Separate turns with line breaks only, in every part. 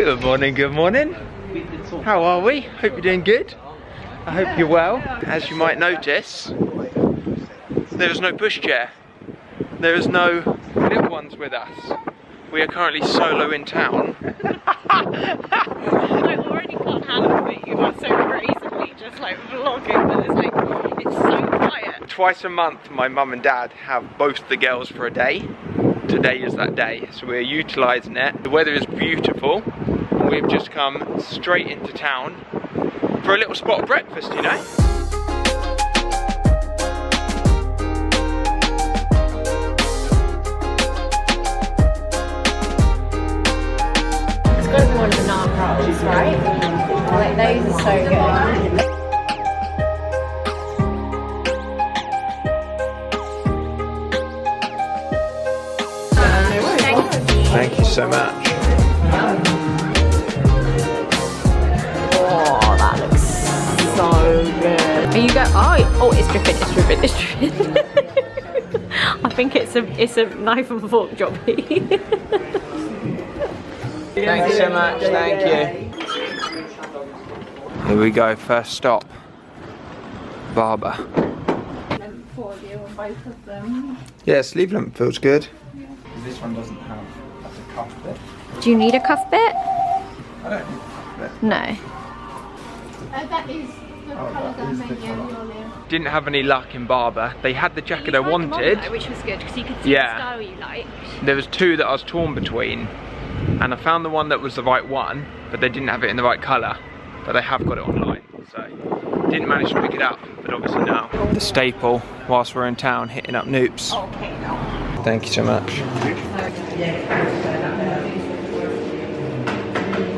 Good morning, good morning. How are we? Hope you're doing good. I hope you're well. As you might notice, there is no pushchair. There is no little ones with us. We are currently solo in town.
I already can't handle it. You are so crazily just like vlogging, but it's so quiet.
Twice a month, my mum and dad have both the girls for a day. Today is that day, so we're utilising it. The weather is beautiful. We've just come straight into town for a little spot of breakfast, you know?
It's got to be one of the naan rolls, right? Like those are so good.
Thank you so much.
Oh, that looks so good. Are you go? Oh, it's dripping. I think it's a knife and fork jobbie.
Thank you so much, thank you. Here we go, first stop. Barber.
Both of them.
Yeah, sleeve length feels good. This one doesn't have a cuff bit.
Do you need a cuff bit?
I don't need a cuff bit.
No.
That is the colour that I made earlier.
Didn't have any luck in Barber. They had the jacket I wanted.
Which was good because you could see the style you liked.
There was two that I was torn between, and I found the one that was the right one, but they didn't have it in the right colour. But they have got it online, so didn't manage to pick it up, but obviously now. The staple, whilst we're in town, hitting up Noops.
Okay, no.
Thank you so much.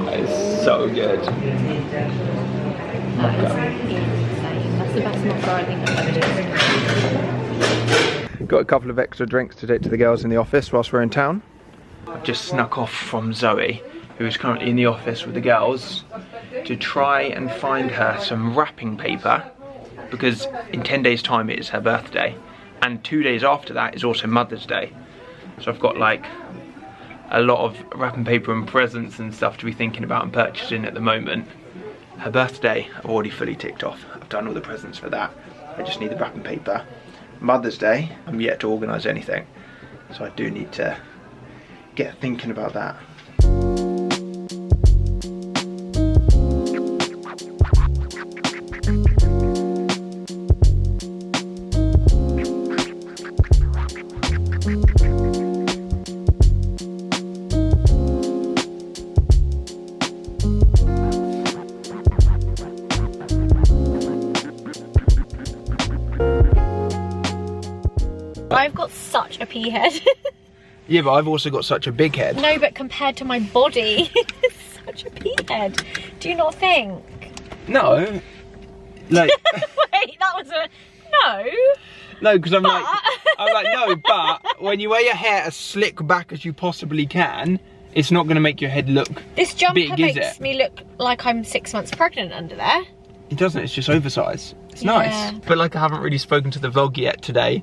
That is so good.
That's the best mocha I think I've ever done.
Got a couple of extra drinks to take to the girls in the office whilst we're in town. I've just snuck off from Zoe, who is currently in the office with the girls, to try and find her some wrapping paper, because in 10 days time it is her birthday, and 2 days after that is also Mother's Day. So I've got like a lot of wrapping paper and presents and stuff to be thinking about and purchasing at the moment. Her birthday I've already fully ticked off. I've done all the presents for that. I just need the wrapping paper. Mother's Day, I'm yet to organise anything, so I do need to get thinking about that.
I've got such a pea head.
Yeah, but I've also got such a big head.
No, but compared to my body, such a pea head. Do you not think?
No. Like.
Wait, that was a no.
No, because I'm like no, but when you wear your hair as slick back as you possibly can, it's not going to make your head look
This jumper
big,
makes me look like I'm 6 months pregnant under there.
It doesn't. It's just oversized. It's
Yeah.
nice. But like I haven't really spoken to the vlog yet today.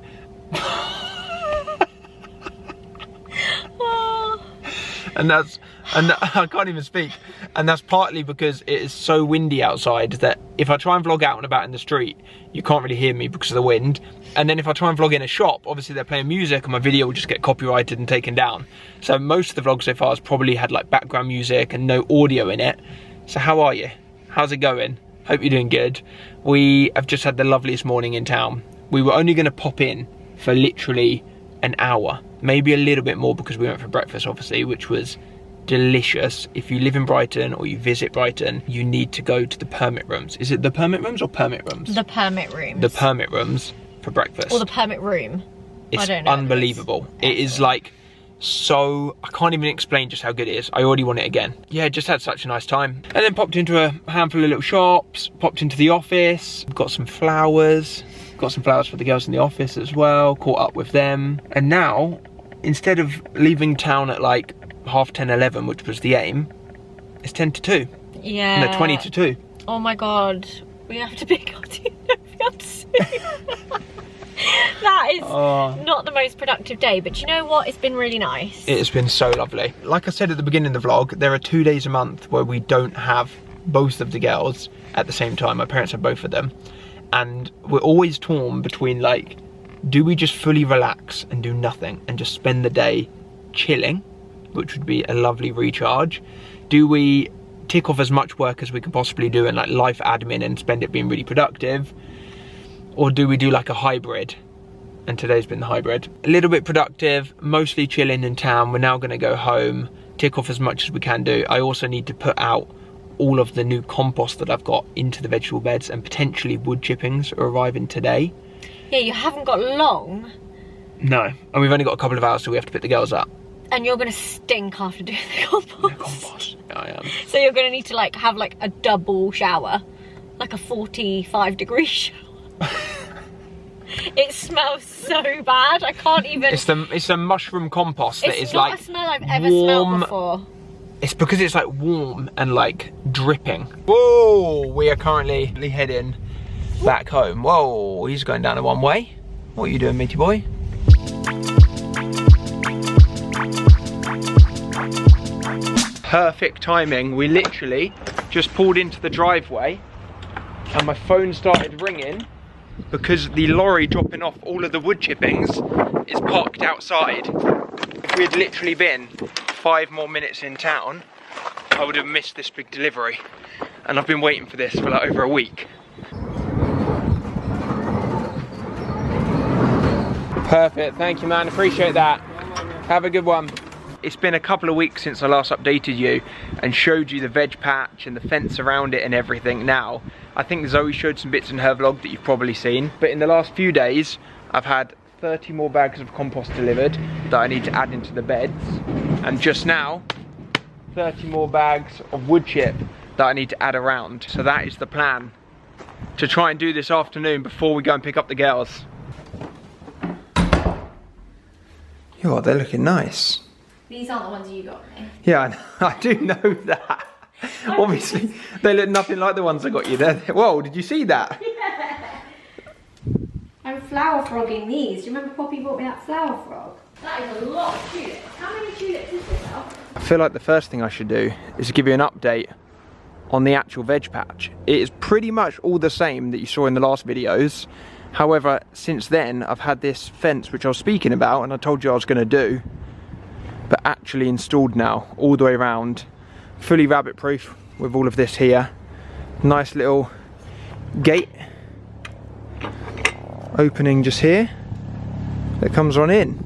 And I can't even speak, and that's partly because it is so windy outside that if I try and vlog out and about in the street, you can't really hear me because of the wind. And then if I try and vlog in a shop, obviously they're playing music and my video will just get copyrighted and taken down. So most of the vlog so far has probably had like background music and no audio in it. So how are you? How's it going? Hope you're doing good. We have just had the loveliest morning in town. We were only going to pop in for literally an hour, maybe a little bit more because we went for breakfast obviously, which was delicious. If you live in Brighton or you visit Brighton, you need to go to the permit rooms. Is it the permit rooms or permit rooms?
The permit rooms.
The permit rooms for breakfast.
Or the permit room.
It's
I don't know.
unbelievable. It is like so, I can't even explain just how good it is. I already want it again. Yeah, just had such a nice time. And then popped into a handful of little shops, popped into the office, got some flowers. Got some flowers for the girls in the office as well, caught up with them. And now, instead of leaving town at like 10:30, 11, which was the aim, it's 10 to 2.
Yeah.
No, 20 to 2.
Oh my god, we have to pick our fiancé. That That is not the most productive day, but you know what? It's been really nice.
It has been so lovely. Like I said at the beginning of the vlog, there are 2 days a month where we don't have both of the girls at the same time. My parents have both of them. And we're always torn between like, do we just fully relax and do nothing and just spend the day chilling, which would be a lovely recharge? Do we tick off as much work as we can possibly do and like life admin and spend it being really productive? Or do we do like a hybrid? And today's been the hybrid. A little bit productive, mostly chilling in town. We're now gonna go home, tick off as much as we can do. I also need to put out all of the new compost that I've got into the vegetable beds, and potentially wood chippings are arriving today.
Yeah, you haven't got long.
No, and we've only got a couple of hours, so we have to pick the girls up.
And you're gonna stink after doing the compost.
The compost, yeah, I am.
So you're gonna need to like have like a double shower, like a 45-degree shower. It smells so bad. I can't even.
It's the mushroom compost that is like.
It's not a smell I've ever smelled before.
It's because it's like warm and like dripping. Whoa, we are currently heading back home. Whoa, he's going down a one way. What are you doing, matey boy? Perfect timing. We literally just pulled into the driveway and my phone started ringing because the lorry dropping off all of the wood chippings is parked outside. If we had literally been 5 more minutes in town, I would have missed this big delivery. And I've been waiting for this for like over a week. Perfect, thank you man, appreciate that. Have a good one. It's been a couple of weeks since I last updated you and showed you the veg patch and the fence around it and everything. Now, I think Zoe showed some bits in her vlog that you've probably seen, but in the last few days, I've had 30 more bags of compost delivered that I need to add into the beds. And just now, 30 more bags of wood chip that I need to add around. So that is the plan, to try and do this afternoon before we go and pick up the girls. Yo, they're looking nice.
These aren't the ones you got me.
Yeah, I do know that. Obviously, they look nothing like the ones I got you there. Whoa, did you see that?
Yeah. I'm flower frogging these. Do you remember Poppy bought me that flower frog? That is a lot of tulips. How many tulips is this now?
I feel like the first thing I should do is give you an update on the actual veg patch. It is pretty much all the same that you saw in the last videos. However, since then, I've had this fence, which I was speaking about, and I told you I was going to do, but actually installed now, all the way around, fully rabbit proof with all of this here. Nice little gate opening just here that comes on in.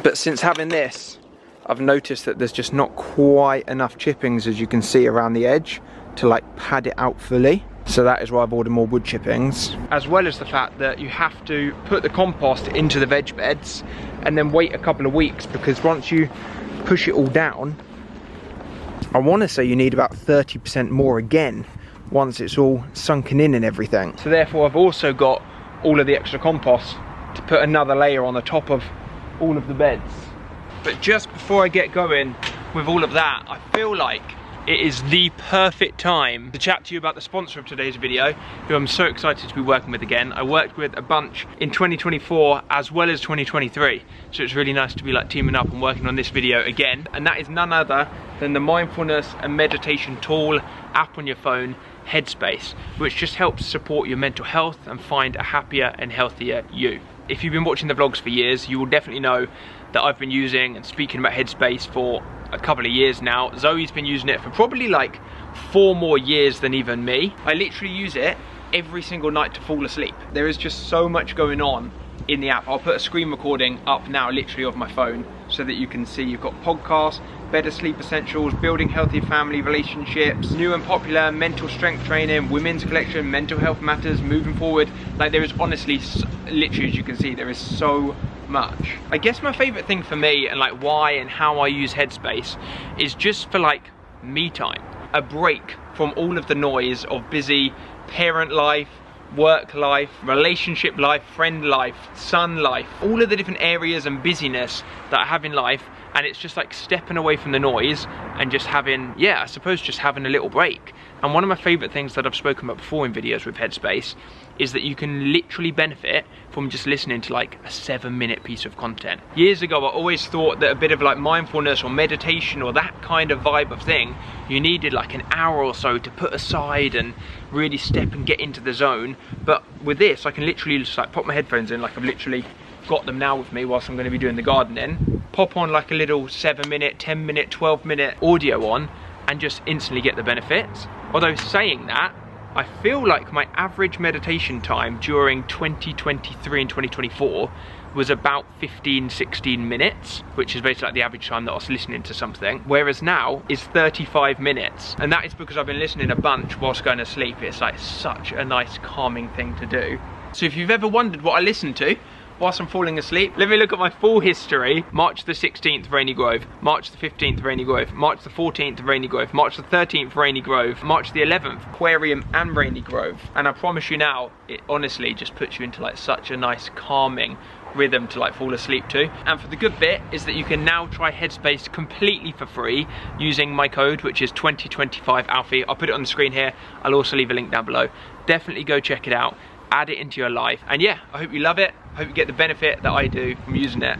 But since having this, I've noticed that there's just not quite enough chippings, as you can see, around the edge to like pad it out fully. So that is why I've ordered more wood chippings. As well as the fact that you have to put the compost into the veg beds and then wait a couple of weeks, because once you push it all down, I want to say you need about 30% more again once it's all sunken in and everything. So therefore I've also got all of the extra compost to put another layer on the top of all of the beds. But just before I get going with all of that, I feel like it is the perfect time to chat to you about the sponsor of today's video, who I'm so excited to be working with again. I worked with a bunch in 2024 as well as 2023, so it's really nice to be like teaming up and working on this video again. And that is none other than the mindfulness and meditation tool app on your phone, Headspace, which just helps support your mental health and find a happier and healthier you. If you've been watching the vlogs for years, you will definitely know that I've been using and speaking about Headspace for a couple of years now. Zoe's been using it for probably like 4 more years than even me. I literally use it every single night to fall asleep. There is just so much going on in the app. I'll put a screen recording up now literally of my phone so that you can see. You've got podcasts, better sleep essentials, building healthy family relationships, new and popular mental strength training, women's collection, mental health matters, moving forward. Like, there is honestly, literally, as you can see, there is so much. I guess my favorite thing for me, and like why and how I use Headspace, is just for like me time, a break from all of the noise of busy parent life, work life, relationship life, friend life, son life, all of the different areas and busyness that I have in life. And it's just like stepping away from the noise and just having, yeah, I suppose just having a little break. And one of my favourite things that I've spoken about before in videos with Headspace is that you can literally benefit from just listening to like a 7-minute piece of content. Years ago, I always thought that a bit of like mindfulness or meditation or that kind of vibe of thing, you needed like an hour or so to put aside and really step and get into the zone. But with this, I can literally just like pop my headphones in, like I've literally got them now with me whilst I'm going to be doing the gardening, pop on like a little 7-minute, 10-minute, 12-minute audio on, and just instantly get the benefits. Although saying that, I feel like my average meditation time during 2023 and 2024 was about 15-16 minutes, which is basically like the average time that I was listening to something, whereas now is 35 minutes. And that is because I've been listening a bunch whilst going to sleep. It's like such a nice calming thing to do. So if you've ever wondered what I listen to whilst I'm falling asleep, let me look at my full history. March the 16th, Rainy Grove. March the 15th, Rainy Grove. March the 14th, Rainy Grove. March the 13th, Rainy Grove. March the 11th, Aquarium and Rainy Grove. And I promise you now, it honestly just puts you into like such a nice calming rhythm to like fall asleep to. And for the good bit is that you can now try Headspace completely for free using my code, which is 2025 Alfie. I'll put it on the screen here. I'll also leave a link down below. Definitely go check it out. Add it into your life, and yeah, I hope you love it. I hope you get the benefit that I do from using it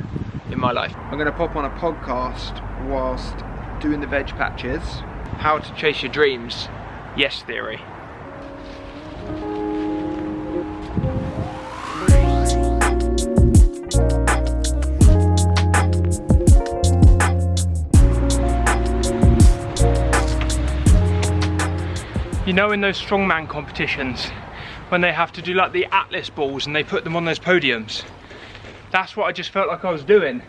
in my life. I'm gonna pop on a podcast whilst doing the veg patches. How to chase your dreams, yes theory. You know, in those strongman competitions, when they have to do like the Atlas balls and they put them on those podiums. That's what I just felt like I was doing.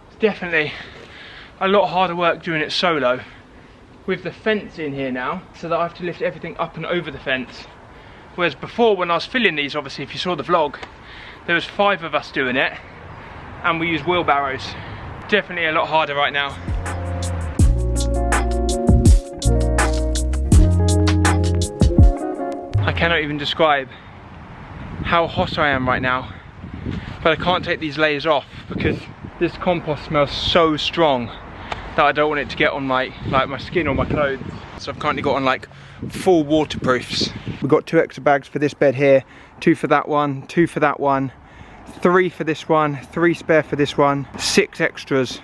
It's definitely a lot harder work doing it solo. With the fence in here now, so that I have to lift everything up and over the fence. Whereas before, when I was filling these, obviously if you saw the vlog, there was 5 of us doing it and we used wheelbarrows. Definitely a lot harder right now. I cannot even describe how hot I am right now, but I can't take these layers off because this compost smells so strong that I don't want it to get on my skin or my clothes. So I've currently got on like full waterproofs. We've got 2 extra bags for this bed here, 2 for that one, 2 for that one, 3 for this one, 3 spare for this one, 6 extras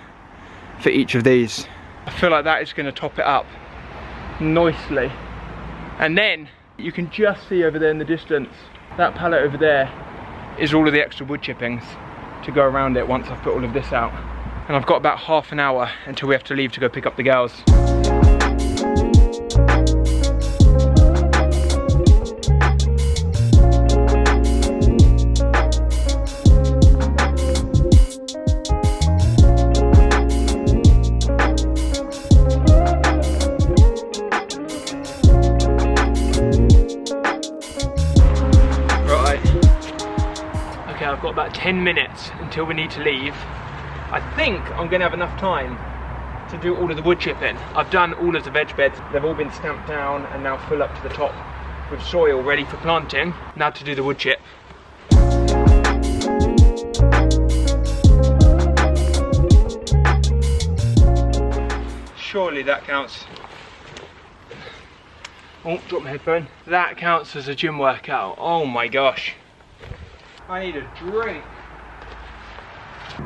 for each of these. I feel like that is going to top it up nicely. And then you can just see over there in the distance, that pallet over there is all of the extra wood chippings to go around it once I've put all of this out. And I've got about half an hour until we have to leave to go pick up the girls. I've got about 10 minutes until we need to leave. I think I'm going to have enough time to do all of the wood chipping. I've done all of the veg beds. They've all been stamped down and now full up to the top with soil ready for planting. Now to do the wood chip. Surely that counts. Oh, drop my headphone. That counts as a gym workout. Oh my gosh. I need a drink.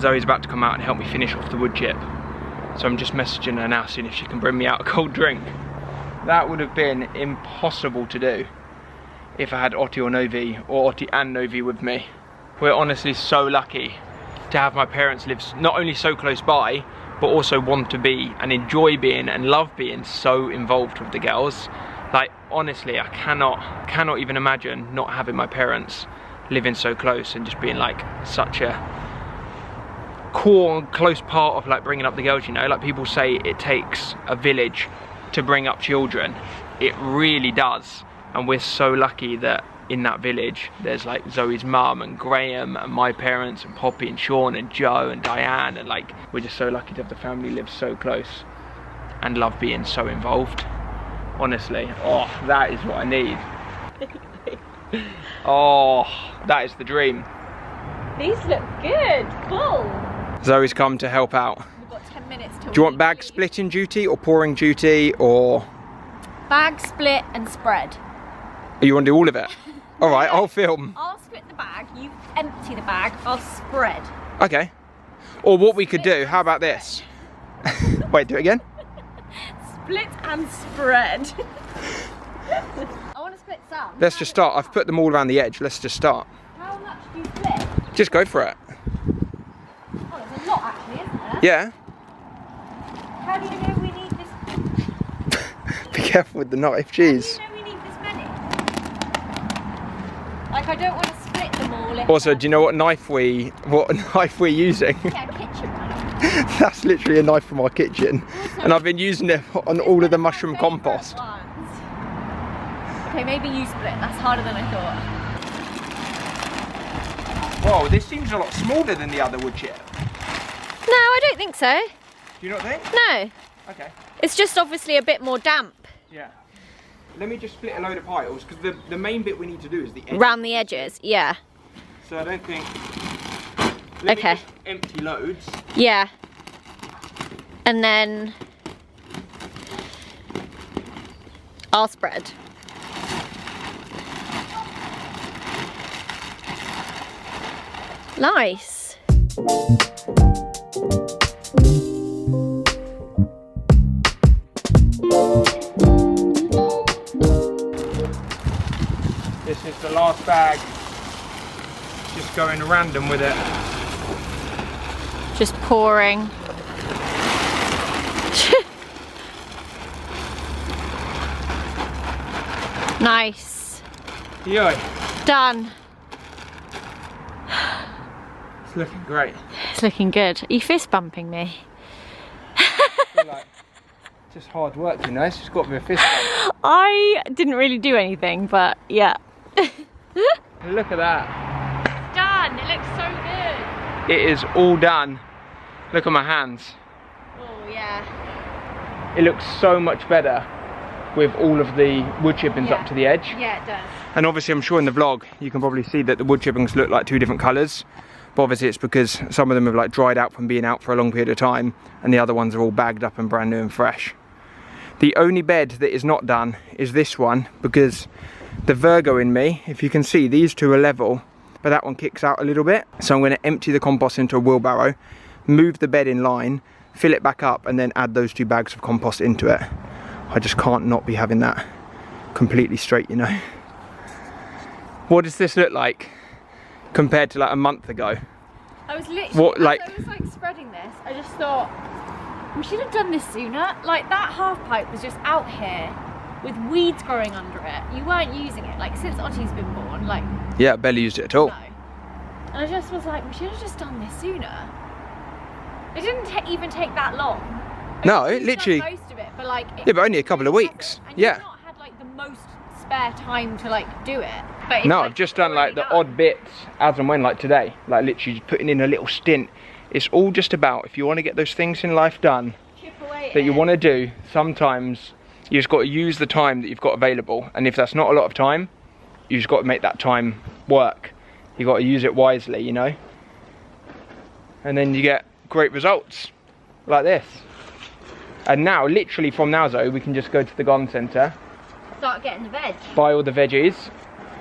Zoe's about to come out and help me finish off the wood chip. So I'm just messaging her now, seeing if she can bring me out a cold drink. That would have been impossible to do if I had Otti or Novi, or Otti and Novi with me. We're honestly so lucky to have my parents live not only so close by, but also want to be and enjoy being and love being so involved with the girls. Like honestly, I cannot even imagine not having my parents living so close and just being like such a core and close part of like bringing up the girls, you know. Like people say it takes a village to bring up children. It really does, and we're so lucky that in that village there's like Zoe's mum and Graham and my parents and Poppy and Sean and Joe and Diane, and like we're just so lucky to have the family live so close and love being so involved. Honestly, oh, that is what I need. Oh, that is the dream.
These look good, full.
Zoe's come to help out.
We've got 10 minutes
splits till
Do you want bag splitting duty or pouring duty or?
Bag, split and spread.
Oh, you want to do all of it? All right, I'll film.
I'll split the bag, you empty the bag, I'll spread.
Okay. Or what we could do, how about this? Wait, do it again?
Split and spread. I want to split some.
Let's just start. I've put them all around the edge. Let's just start.
How much do you split?
Just go for it.
Oh, there's a lot actually, isn't there?
Yeah.
How do you know we need this?
Be careful with the knife, jeez.
How do you know we need this many? Like, I don't want to split them all.
Also, do you know what knife we're using?
Yeah, a kitchen knife.
That's literally a knife from our kitchen. And I've been using it on all of the mushroom compost.
Okay, maybe you split. That's harder than I thought.
Whoa, this seems a lot smaller than the other wood chip.
No, I don't think so.
Do you not think?
No.
Okay.
It's just obviously a bit more damp.
Yeah. Let me just split a load of piles, because the main bit we need to do is the edges.
Round the edges, yeah.
So I don't think... Let
Okay.
me just empty loads.
Yeah. And then I'll spread. Nice.
This is the last bag. Just going random with it.
Just pouring. Nice.
Yoy.
Done.
It's looking great.
It's looking good. Are you fist bumping me?
I feel like just hard work, you know. It's just got to be a fist bump.
I didn't really do anything, but yeah.
Look at that.
Done. It looks so good.
It is all done. Look at my hands.
Oh yeah.
It looks so much better with all of the wood chippings up to the edge.
Yeah, it does.
And obviously I'm sure in the vlog you can probably see that the wood chippings look like two different colours. But obviously it's because some of them have like dried out from being out for a long period of time and the other ones are all bagged up and brand new and fresh. The only bed that is not done is this one, because the Virgo in me, if you can see, these two are level, but that one kicks out a little bit. So I'm going to empty the compost into a wheelbarrow, move the bed in line, fill it back up and then add those 2 bags of compost into it. I just can't not be having that completely straight, you know. What does this look like compared to like a month ago?
I was literally,
What, like-
as I was like spreading this, I just thought, we should have done this sooner. Like that half pipe was just out here with weeds growing under it. You weren't using it, like since Ottie's been born, like.
Yeah, barely used it at all.
No. And I just was like, we should have just done this sooner. It didn't even take that long.
No,
We've
literally.
done most of it, but like.
Yeah, but only a couple of weeks.
And
Yeah.
you've not had like the most spare time to like do it. But it's,
No,
like,
I've just done like the
already
odd bits as and when, like today. Like literally just putting in a little stint. It's all just about, if you want to get those things in life done
Chip away
that you
it.
want to do, sometimes you just got to use the time that you've got available. And if that's not a lot of time, you just got to make that time work. You got to use it wisely, you know. And then you get great results like this. And now, literally from now, Zoe, we can just go to the garden centre,
Start getting the veg.
buy all the veggies,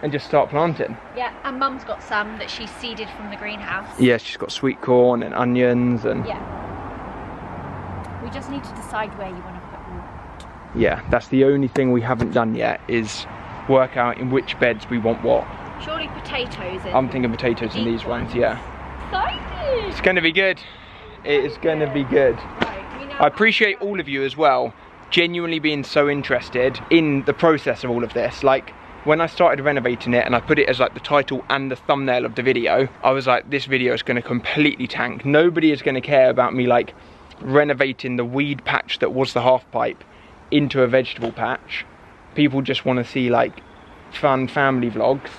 and just start planting.
Yeah, and Mum's got some that she seeded from the greenhouse.
Yeah, she's got sweet corn and onions and
Yeah. We just need to decide where you want to put what.
yeah, that's the only thing we haven't done yet, is work out in which beds we want what.
Surely potatoes in.
I'm thinking potatoes in these ones, yeah.
Excited!
It's going to be good. It is going to be good.
Right, we now
I appreciate all of you as well, genuinely being so interested in the process of all of this. Like, when I started renovating it and I put it as like the title and the thumbnail of the video, I was like, this video is going to completely tank. Nobody is going to care about me like renovating the weed patch that was the half pipe into a vegetable patch. People just want to see like fun family vlogs.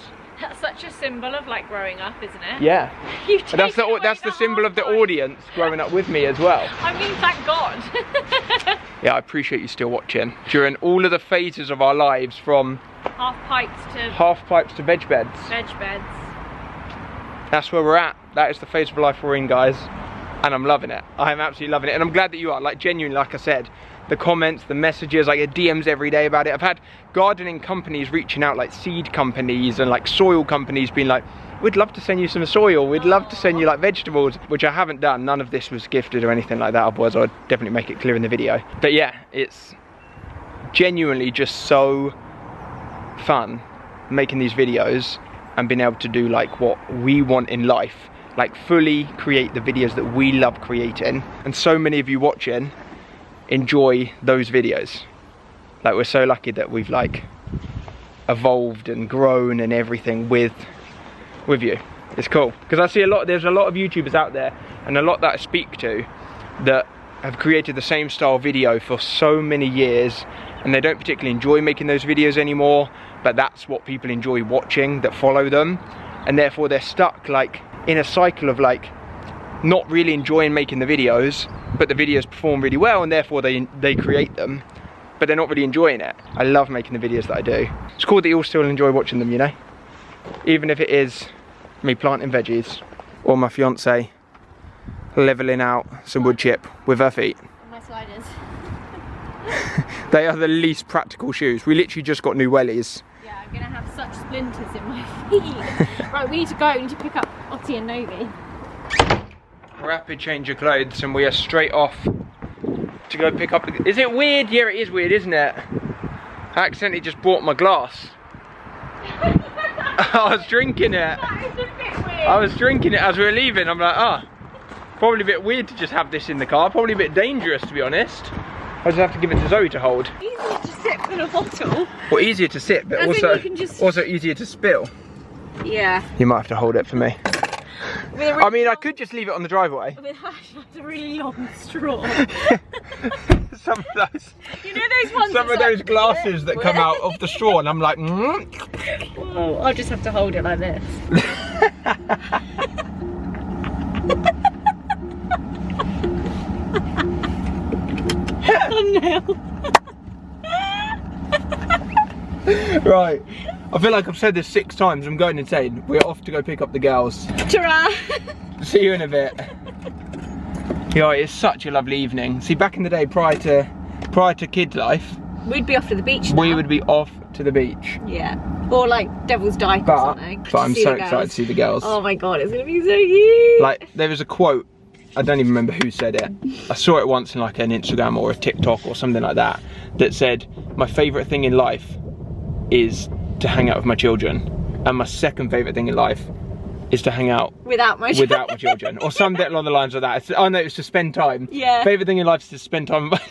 That's such a symbol of like growing up, isn't it?
Yeah.
You've
And that's
taken away
the symbol of the
half pipe.
audience growing up with me as well.
I mean, thank God.
Yeah, I appreciate you still watching. During all of the phases of our lives, from
Half pipes to
half pipes to veg beds,
veg beds.
that's where we're at. That is the phase of life we're in, guys. and I'm loving it. I'm absolutely loving it, and I'm glad that you are. Like, genuinely, like I said, the comments, the messages, I get DMs every day about it. I've had gardening companies reaching out, like seed companies and like soil companies being like, we'd love to send you some soil, we'd love to send you like vegetables, which I haven't done. None of this was gifted or anything like that, otherwise I'd definitely make it clear in the video. But yeah, it's genuinely just so fun making these videos and being able to do like what we want in life, like fully create the videos that we love creating. And so many of you watching enjoy those videos. Like, we're so lucky that we've like evolved and grown and everything with you. It's cool, because I see there's a lot of YouTubers out there, and a lot that I speak to, that have created the same style video for so many years, and they don't particularly enjoy making those videos anymore, but that's what people enjoy watching that follow them, and therefore they're stuck like in a cycle of like not really enjoying making the videos, but the videos perform really well, and therefore they create them, but they're not really enjoying it. I love making the videos that I do. It's cool that you all still enjoy watching them, you know? Even if it is me planting veggies, or my fiance levelling out some wood chip with her feet.
My sliders.
They are the least practical shoes. We literally just got new wellies.
Yeah, I'm gonna have such splinters in my feet. Right, we need to go. We need to pick up Ottie and Novi.
Rapid change of clothes, and we are straight off to go pick up the... Is it weird? Yeah, it is weird, isn't it? I accidentally just bought my glass. I was drinking it.
That is a bit weird.
I was drinking it as we were leaving. I'm like, probably a bit weird to just have this in the car. Probably a bit dangerous, to be honest. I just have to give it to Zoe to hold.
Easier to sip than a bottle.
Well, easier to sip, but also easier to spill.
Yeah.
You might have to hold it for me. I mean, I could just leave it on the driveway.
With a really long straw.
Some of those.
You know those ones.
Some of those glasses that come out of the straw, and I'm like,
Oh, I'll just have to hold it like this. Thumbnail.
Right. I feel like I've said this 6 times. I'm going insane. We're off to go pick up the girls.
Ta-ra!
See you in a bit. Yeah, it's such a lovely evening. See, back in the day, prior to kid life,
we'd be off to the beach now.
We would be off to the beach.
Yeah. Or like Devil's Dyke or something.
But I'm so excited to see the girls.
Oh my god, it's gonna be so cute.
Like, there was a quote, I don't even remember who said it. I saw it once in like an Instagram or a TikTok or something like that, that said, my favourite thing in life is to hang out with my children, and my second favourite thing in life is to hang out
without my
children, or something along the lines of that. Oh no, it's to spend time.
Yeah.
Favourite thing in life is to spend time with my...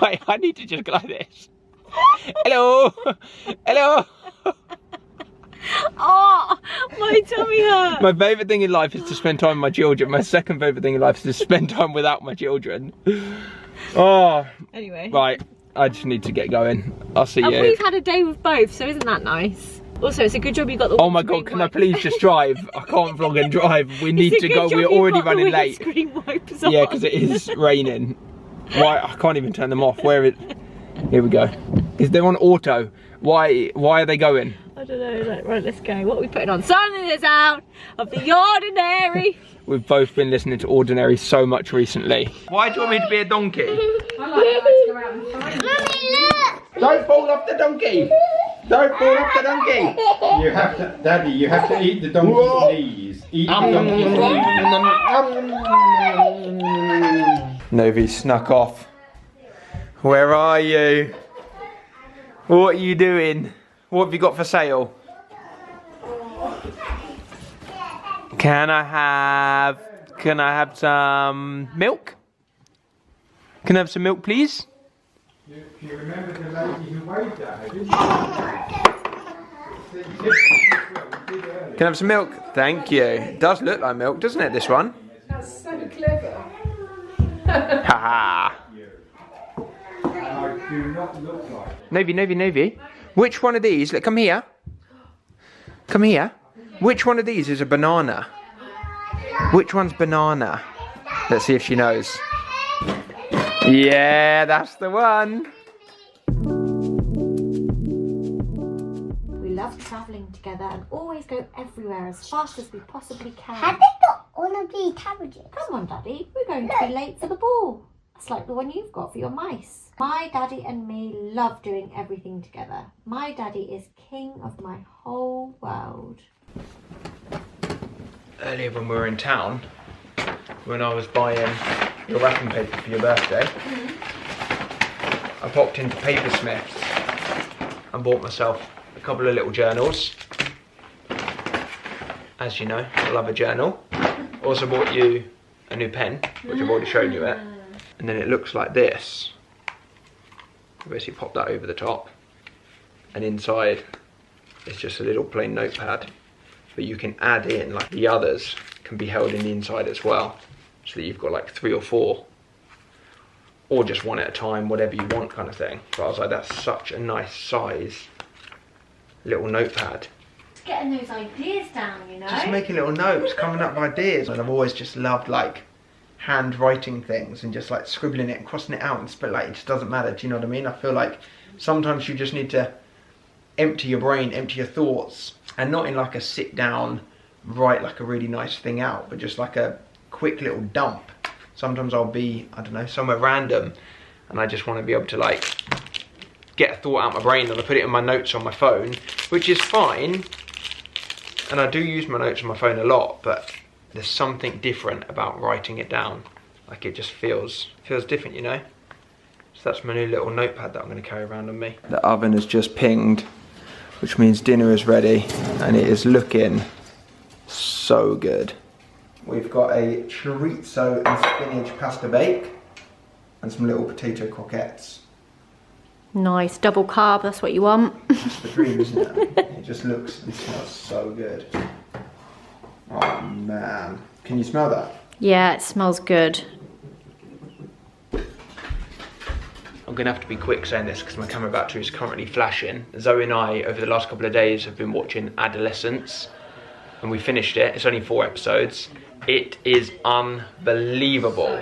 Wait, I need to just go like this. Hello, hello.
Oh, my tummy hurt.
My favourite thing in life is to spend time with my children. My second favourite thing in life is to spend time without my children. Oh.
Anyway.
Right, I just need to get going. I'll see you.
And we've had a day with both, so isn't that nice? Also, it's a good job you got the...
Oh my god, can I please just drive? I can't vlog and drive. We need to go. We're already running late. Yeah, because it is raining. Why? I can't even turn them off. Where it? Here we go. Is there on auto? Why are they going?
I don't know. Like, right, let's go. What are we putting on? Something that's out of the ordinary.
We've both been listening to Ordinary so much recently. Why do you want me to be a donkey?
I like to go out and find it.
Don't fall off the donkey! Don't fall off the donkey!
You have to, Daddy, you have to eat the donkey's knees. Eat the donkey's knees.
Novi snuck off. Where are you? What are you doing? What have you got for sale? Can I have some milk? Can I have some milk, please?
You remember the lady who waved at her, didn't you?
Can I have some milk? Thank you. It does look like milk, doesn't it, this one?
That's so clever.
Haha.
And I do not look like
Novi. Which one of these, look, come here. Come here. Which one of these is a banana? Which one's banana? Let's see if she knows. Yeah, that's the one.
We love
travelling together and always go everywhere as fast as we possibly can.
Have they got one of these cabbages?
Come on, Daddy, we're going to be late for the ball. That's like the one you've got for your mice. My daddy and me love doing everything together. My daddy is king of my whole world.
Earlier when we were in town, when I was buying your wrapping paper for your birthday, I popped into Papersmiths and bought myself a couple of little journals. As you know, I love a journal. Also bought you a new pen, which I've already shown you it. And then it looks like this. I basically pop that over the top. And inside, it's just a little plain notepad. But you can add in, like the others can be held in the inside as well. So that you've got like 3 or 4. Or just one at a time, whatever you want kind of thing. But I was like, that's such a nice size little notepad.
Just getting those ideas down, you know?
Just making little notes, coming up with ideas. And I've always just loved like handwriting things and just like scribbling it and crossing it out and but like it just doesn't matter, do you know what I mean? I feel like sometimes you just need to empty your brain, empty your thoughts, and not in like a sit down, write like a really nice thing out, but just like a quick little dump. Sometimes I'll be, I don't know, somewhere random and I just want to be able to like get a thought out of my brain and I put it in my notes on my phone, which is fine, and I do use my notes on my phone a lot, but there's something different about writing it down. Like it just feels different, you know? So that's my new little notepad that I'm going to carry around on me. The oven has just pinged, which means dinner is ready and it is looking so good. We've got a chorizo and spinach pasta bake and some little potato croquettes.
Nice, double carb, that's what you want.
It's the dream, isn't it? It just looks and smells so good. Oh man, can you smell that?
Yeah, it smells good.
I'm gonna have to be quick saying this because my camera battery is currently flashing. Zoe and I, over the last couple of days, have been watching Adolescence and we finished it. It's only 4 episodes. It is unbelievable.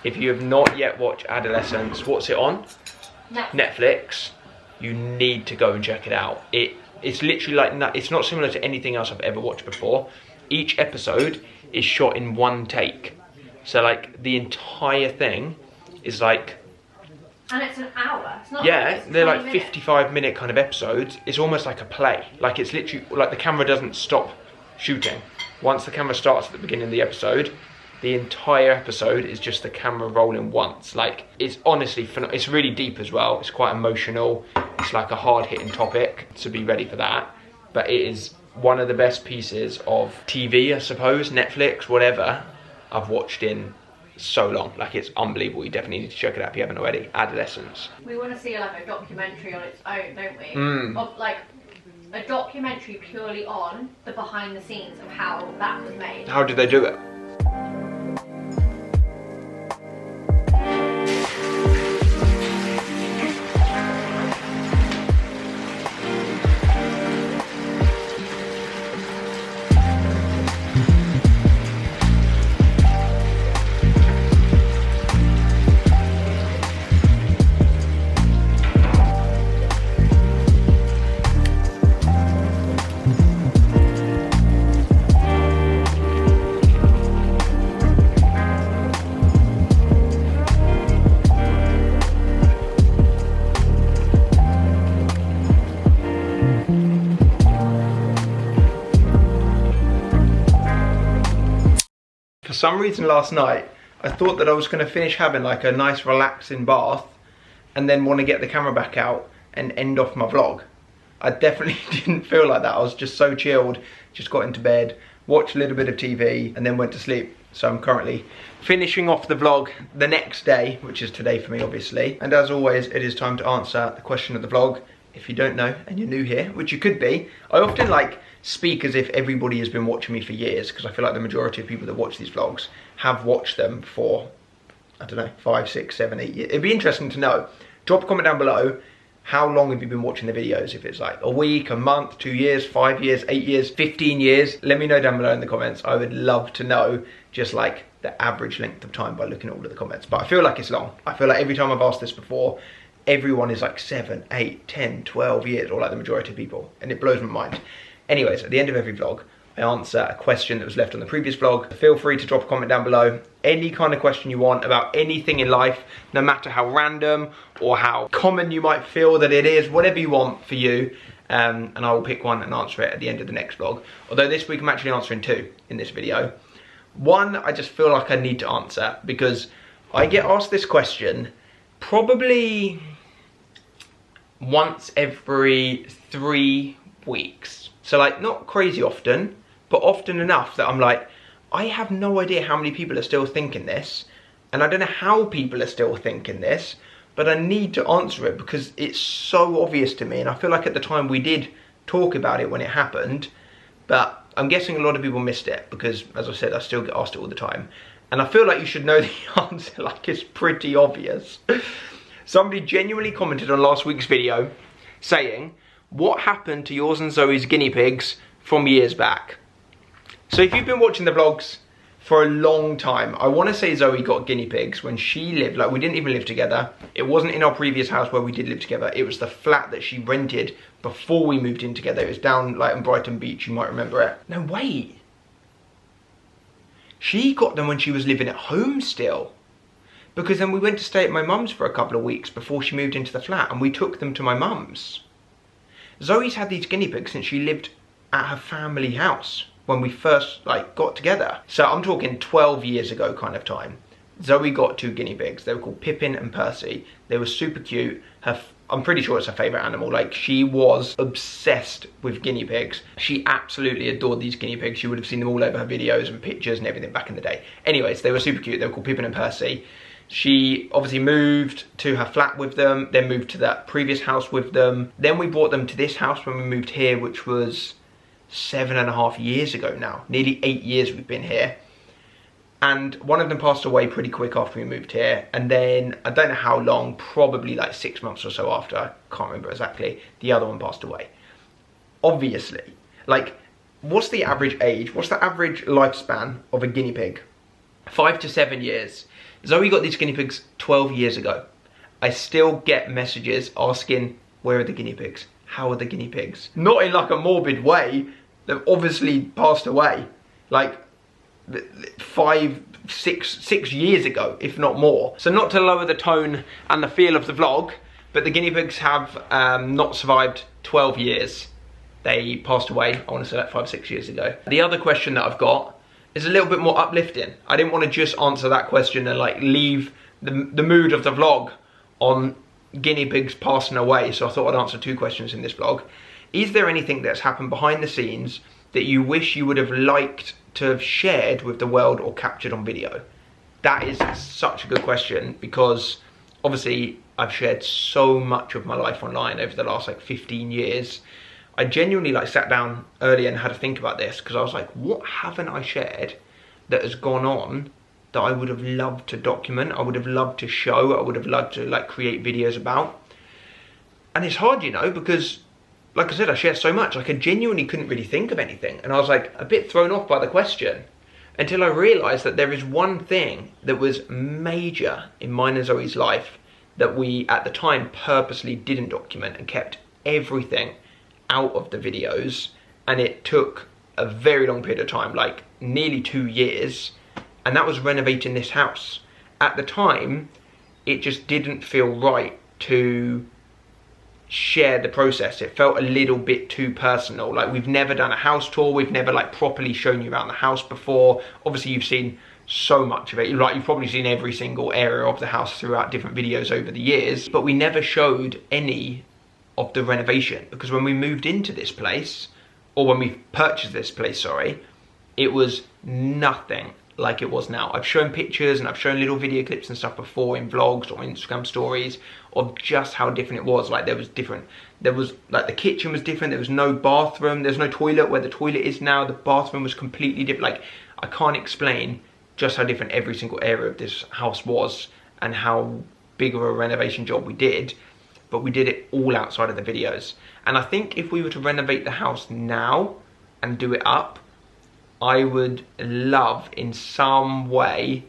If you have not yet watched Adolescence, what's it on? Netflix. You need to go and check it out. It's literally like, it's not similar to anything else I've ever watched before. Each episode is shot in one take. So like the entire thing is like...
And it's an hour. It's not
yeah,
like
they're like 55-minute kind of episodes. It's almost like a play. Like it's literally, like the camera doesn't stop shooting. Once the camera starts at the beginning of the episode, the entire episode is just the camera rolling once. Like it's honestly, it's really deep as well. It's quite emotional. It's like a hard-hitting topic, so be ready for that. But it is one of the best pieces of TV, I suppose, Netflix, whatever, I've watched in so long. Like it's unbelievable. You definitely need to check it out if you haven't already. Adolescence.
We want to see like a documentary on its own, don't we? Of like a documentary purely on the behind the scenes of how that was made.
How did they do it? For some reason last night, I thought that I was going to finish having like a nice relaxing bath and then want to get the camera back out and end off my vlog. I definitely didn't feel like that. I was just so chilled, just got into bed, watched a little bit of TV and then went to sleep. So I'm currently finishing off the vlog the next day, which is today for me obviously. And as always, it is time to answer the question of the vlog. If you don't know and you're new here, which you could be, I often like speak as if everybody has been watching me for years because I feel like the majority of people that watch these vlogs have watched them for, I don't know, 5, 6, 7, 8 years. It'd be interesting to know. Drop a comment down below. How long have you been watching the videos? If it's like a week, a month, 2 years, 5 years, 8 years, 15 years, let me know down below in the comments. I would love to know just like the average length of time by looking at all of the comments. But I feel like it's long. I feel like every time I've asked this before, everyone is like 7, 8, 10, 12 years, or like the majority of people, and it blows my mind. Anyways, at the end of every vlog, I answer a question that was left on the previous vlog. Feel free to drop a comment down below. Any kind of question you want about anything in life, no matter how random or how common you might feel that it is, whatever you want for you, and I will pick one and answer it at the end of the next vlog. Although this week I'm actually answering 2 in this video. One, I just feel like I need to answer because I get asked this question probably once every 3 weeks. So like not crazy often, but often enough that I'm like, I have no idea how many people are still thinking this, and I don't know how people are still thinking this, but I need to answer it because it's so obvious to me, and I feel like at the time we did talk about it when it happened, but I'm guessing a lot of people missed it because, as I said, I still get asked it all the time, and I feel like you should know the answer, like it's pretty obvious. Somebody genuinely commented on last week's video saying, what happened to yours and Zoe's guinea pigs from years back? So if you've been watching the vlogs for a long time, I want to say Zoe got guinea pigs when she lived, like we didn't even live together. It wasn't in our previous house where we did live together. It was the flat that she rented before we moved in together. It was down like in Brighton Beach, you might remember it. No, wait. She got them when she was living at home still. Because then we went to stay at my mum's for a couple of weeks before she moved into the flat, and we took them to my mum's. Zoe's had these guinea pigs since she lived at her family house when we first like got together. So I'm talking 12 years ago kind of time. Zoe got 2 guinea pigs. They were called Pippin and Percy. They were super cute. I'm pretty sure it's her favourite animal. Like, she was obsessed with guinea pigs. She absolutely adored these guinea pigs. You would have seen them all over her videos and pictures and everything back in the day. Anyways, they were super cute. They were called Pippin and Percy. She obviously moved to her flat with them, then moved to that previous house with them. Then we brought them to this house when we moved here, which was 7.5 years ago now. Nearly 8 years we've been here. And one of them passed away pretty quick after we moved here. And then, I don't know how long, probably like 6 months or so after, I can't remember exactly, the other one passed away. Obviously, like, what's the average age? What's the average lifespan of a guinea pig? 5 to 7 years. Zoe got these guinea pigs 12 years ago. I still get messages asking, where are the guinea pigs? How are the guinea pigs? Not in like a morbid way. They've obviously passed away. Like 6 years ago, if not more. So not to lower the tone and the feel of the vlog, but the guinea pigs have not survived 12 years. They passed away, I want to say like 5, 6 years ago. The other question that I've got is a little bit more uplifting. I didn't want to just answer that question and like leave the mood of the vlog on guinea pigs passing away, so I thought I'd answer 2 questions in this vlog. Is there anything that's happened behind the scenes that you wish you would have liked to have shared with the world or captured on video? That is such a good question because obviously I've shared so much of my life online over the last like 15 years. I genuinely like sat down earlier and had to think about this because I was like, what haven't I shared that has gone on that I would have loved to document, I would have loved to show, I would have loved to like create videos about? And it's hard, you know, because like I said, I share so much, like I genuinely couldn't really think of anything. And I was like a bit thrown off by the question until I realised that there is one thing that was major in mine and Zoe's life that we at the time purposely didn't document and kept everything out of the videos, and it took a very long period of time, like nearly 2 years, and that was renovating this house. At the time, it just didn't feel right to share the process. It felt a little bit too personal. Like, we've never done a house tour, we've never like properly shown you around the house before. Obviously you've seen so much of it, like you've probably seen every single area of the house throughout different videos over the years, but we never showed any of the renovation, because when we moved into this place, or when we purchased this place, sorry, it was nothing like it was now. I've shown pictures and I've shown little video clips and stuff before in vlogs or Instagram stories of just how different it was. Like, there was like the kitchen was different, there was no bathroom, there's no toilet where the toilet is now, the bathroom was completely different. Like, I can't explain just how different every single area of this house was and how big of a renovation job we did. But we did it all outside of the videos. And I think if we were to renovate the house now and do it up, I would love in some way,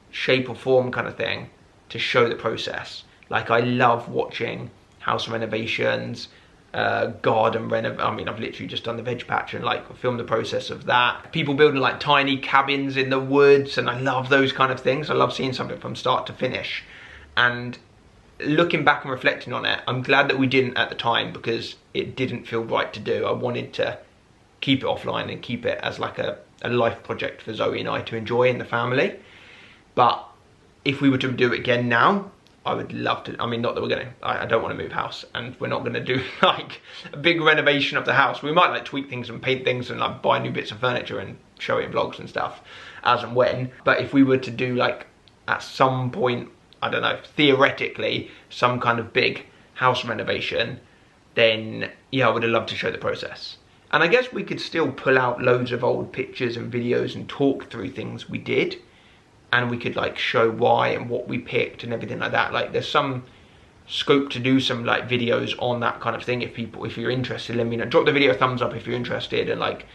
shape or form kind of thing, to show the process. Like, I love watching house renovations, garden I mean, I've literally just done the veg patch and like filmed the process of that. People building like tiny cabins in the woods, and I love those kind of things. I love seeing something from start to finish. And looking back and reflecting on it, I'm glad that we didn't at the time, because it didn't feel right to do. I wanted to keep it offline and keep it as like a life project for Zoe and I to enjoy in the family. But if we were to do it again now, I would love to. I mean, not that we're gonna, I don't want to move house, and we're not gonna do like a big renovation of the house. We might like tweak things and paint things and like buy new bits of furniture and show it in vlogs and stuff as and when. But if we were to do like at some point, I don't know, theoretically, some kind of big house renovation, then yeah, I would have loved to show the process. And I guess we could still pull out loads of old pictures and videos and talk through things we did. And we could like show why and what we picked and everything like that. Like, there's some scope to do some like videos on that kind of thing. If you're interested, let me know. Drop the video a thumbs up if you're interested. And like,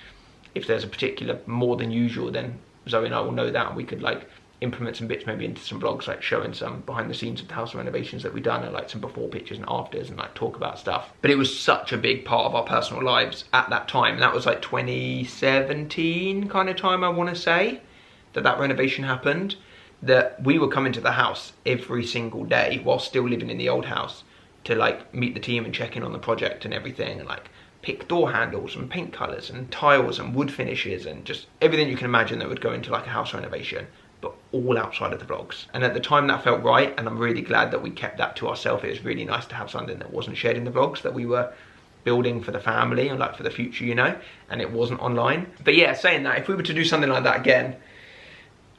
if there's a particular more than usual, then Zoe and I will know that. And we could like implement some bits maybe into some vlogs, like showing some behind the scenes of the house renovations that we've done, and like some before pictures and afters, and like talk about stuff. But it was such a big part of our personal lives at that time. And that was like 2017 kind of time, I want to say, that renovation happened, that we were coming to the house every single day while still living in the old house to like meet the team and check in on the project and everything, and like pick door handles and paint colours and tiles and wood finishes and just everything you can imagine that would go into like a house renovation, but all outside of the vlogs. And at the time that felt right, and I'm really glad that we kept that to ourselves. It was really nice to have something that wasn't shared in the vlogs, that we were building for the family and like for the future, you know, and it wasn't online. But yeah, saying that, if we were to do something like that again,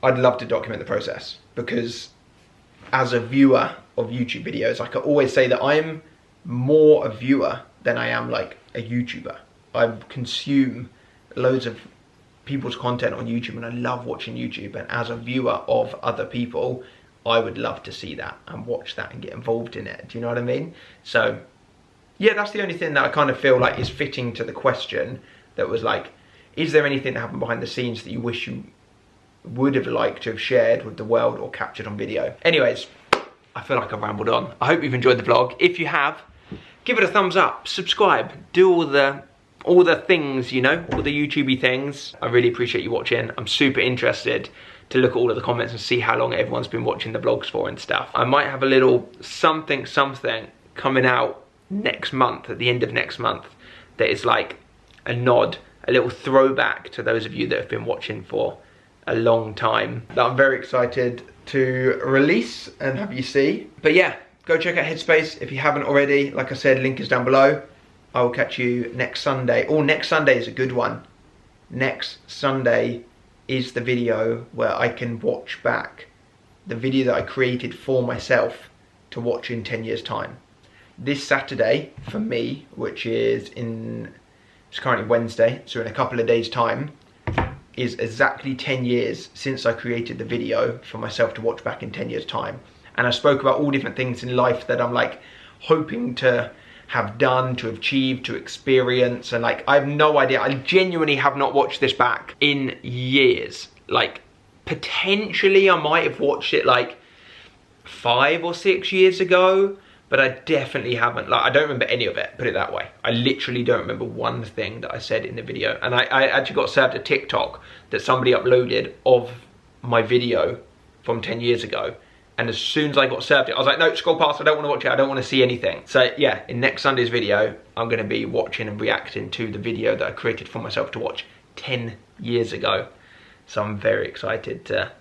I'd love to document the process, because as a viewer of YouTube videos, I could always say that I'm more a viewer than I am like a YouTuber. I consume loads of people's content on YouTube, and I love watching YouTube. And as a viewer of other people, I would love to see that and watch that and get involved in it. Do you know what I mean? So yeah, that's the only thing that I kind of feel like is fitting to the question that was like, is there anything that happened behind the scenes that you wish you would have liked to have shared with the world or captured on video? Anyways, I feel like I've rambled on. I hope you've enjoyed the vlog. If you have, give it a thumbs up, subscribe, do all the things, you know, all the YouTubey things. I really appreciate you watching. I'm super interested to look at all of the comments and see how long everyone's been watching the vlogs for and stuff. I might have a little something coming out next month, at the end of next month, that is like a nod, a little throwback to those of you that have been watching for a long time, that I'm very excited to release and have you see. But yeah, go check out Headspace if you haven't already. Like I said, link is down below. I will catch you next Sunday. Oh, next Sunday is a good one. Next Sunday is the video where I can watch back the video that I created for myself to watch in 10 years time. This Saturday for me, which is it's currently Wednesday, so in a couple of days time, is exactly 10 years since I created the video for myself to watch back in 10 years time. And I spoke about all different things in life that I'm like hoping to have done, to achieve, to experience, and like I have no idea. I genuinely have not watched this back in years. Like potentially I might have watched it like 5 or 6 years ago, but I definitely haven't. Like, I don't remember any of it, put it that way. I literally don't remember one thing that I said in the video. And I actually got served a TikTok that somebody uploaded of my video from 10 years ago. And as soon as I got served it, I was like, no, scroll past, I don't want to watch it, I don't want to see anything. So yeah, in next Sunday's video, I'm going to be watching and reacting to the video that I created for myself to watch 10 years ago. So I'm very excited to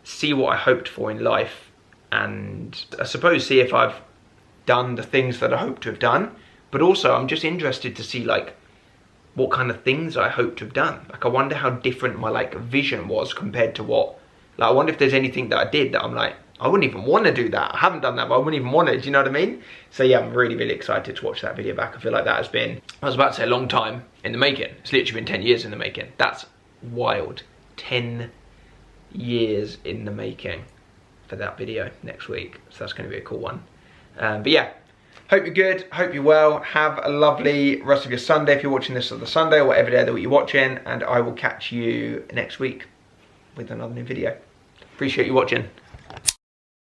see what I hoped for in life, and I suppose see if I've done the things that I hope to have done, but also I'm just interested to see like what kind of things I hope to have done. Like, I wonder how different my like vision was compared to what, like I wonder if there's anything that I did that I'm like, I wouldn't even want to do that. I haven't done that, but I wouldn't even want to, do you know what I mean? So yeah, I'm really, really excited to watch that video back. I feel like that has been, I was about to say a long time in the making. It's literally been 10 years in the making. That's wild. 10 years in the making for that video next week. So that's going to be a cool one. But yeah, hope you're good, hope you're well. Have a lovely rest of your Sunday if you're watching this on the Sunday or whatever day that you're watching. And I will catch you next week with another new video. Appreciate you watching.